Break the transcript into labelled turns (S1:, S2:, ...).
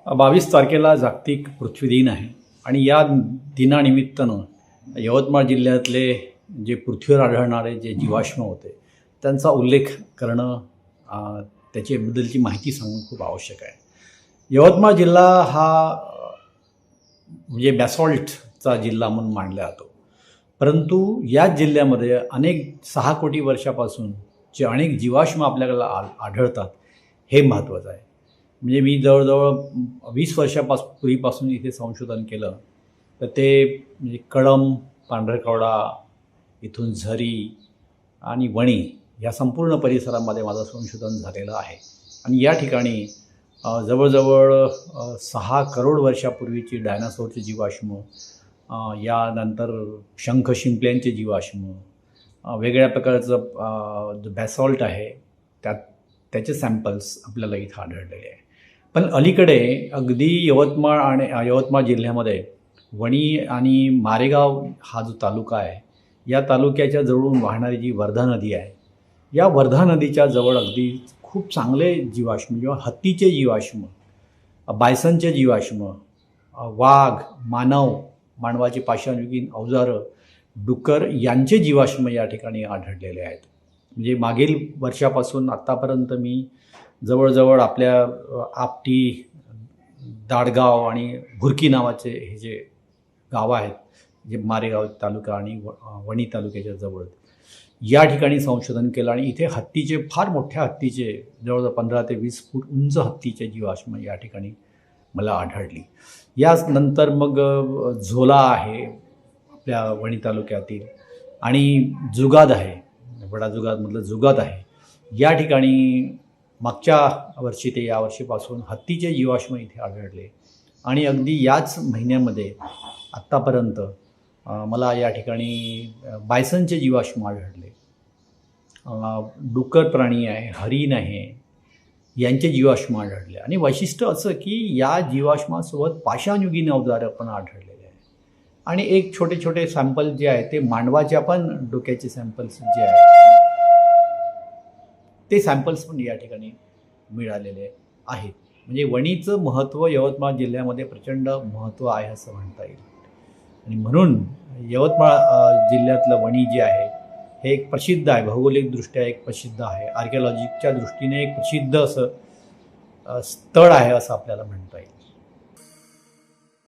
S1: 22 तारखेला जागतिक पृथ्वी दिन आहे आणि या दिनानिमित्तानं यवतमाळ जिल्ह्यातले जे पृथ्वीवर आढळणारे जे जीवाश्म होते त्यांचा उल्लेख करणं, त्याच्याबद्दलची माहिती सांगणं खूप आवश्यक आहे. यवतमाळ जिल्हा हा म्हणजे बॅसॉल्टचा जिल्हा म्हणून मानला जातो, परंतु याच जिल्ह्यामध्ये अनेक 6 कोटी वर्षापासून जे अनेक जीवाश्म आपल्याला आढळतात हे महत्त्वाचं आहे. म्हणजे मी जवळजवळ 20 वर्षापूर्वीपासून इथे संशोधन केलं तर ते म्हणजे कळंब, पांढरकवडा, इथून झरी आणि वणी या संपूर्ण परिसरामध्ये माझं संशोधन झालेलं आहे. आणि या ठिकाणी जवळजवळ 6 करोड वर्षापूर्वीची डायनासोरचे जीवाश्म, यानंतर शंख शिंपल्यांचे जीवाश्म, वेगळ्या प्रकारचं जो बॅसॉल्ट आहे त्याचे सॅम्पल्स आपल्याला इथं आढळलेले आहे. पण अलीकडे अगदी यवतमाळ जिल्ह्यामध्ये वणी आणि मारेगाव हा जो तालुका आहे, या तालुक्याच्या जवळून वाहणारी जी वर्धा नदी आहे, या वर्धा नदीच्या जवळ अगदी खूप चांगले जीवाश्म किंवा हत्तीचे जीवाश्म, बायसनचे जीवाश्म, वाघ, मानवाची पाषाणयुगीन अवजारं, डुक्कर यांचे जीवाश्म या ठिकाणी आढळलेले आहेत. म्हणजे मागील वर्षापासून आत्तापर्यंत मी जवळजवळ आपल्या आपटी, दाडगाव आणि भुरकी नावाचे हे जे गावं आहेत, जे मारेगाव तालुका आणि वणी तालुक्याच्या जवळ, या ठिकाणी संशोधन केलं आणि इथे हत्तीचे, फार मोठ्या हत्तीचे, जवळजवळ 15 ते 20 फूट उंच हत्तीचे जीवाश्म या ठिकाणी मला आढळली. यानंतर मग झोला आहे आपल्या वणी तालुक्यातील, आणि जुगाद आहे, वडाजुगादमधलं जुगाद आहे. या ठिकाणी मागच्या वर्षी ते या वर्षीपासून हत्तीचे जीवाश्म इथे आढळले. आणि अगदी याच महिन्यामध्ये आत्तापर्यंत मला या ठिकाणी बायसनचे जीवाश्म आढळले, डुक्कर प्राणी आहे, हरिण आहे, यांचे जीवाश्म आढळले. आणि वैशिष्ट्य असं की या जीवाश्मासोबत पाषाणयुगीन अवजारं पण आढळलेले आहे. आणि एक छोटे छोटे सॅम्पल जे आहे ते मांडवाच्या पण डोक्याचे सॅम्पल्स जे आहे ते सॅम्पल्स पण या ठिकाणी मिळालेले आहेत. म्हणजे वणीचं महत्त्व यवतमाळ जिल्ह्यामध्ये प्रचंड महत्त्व आहे असं म्हणता येईल. आणि म्हणून यवतमाळ जिल्ह्यातलं वणी जे आहे हे एक प्रसिद्ध आहे, भौगोलिकदृष्ट्या एक प्रसिद्ध आहे, आर्किओलॉजीच्या दृष्टीने एक प्रसिद्ध असं स्थळ आहे असं आपल्याला म्हणता येईल.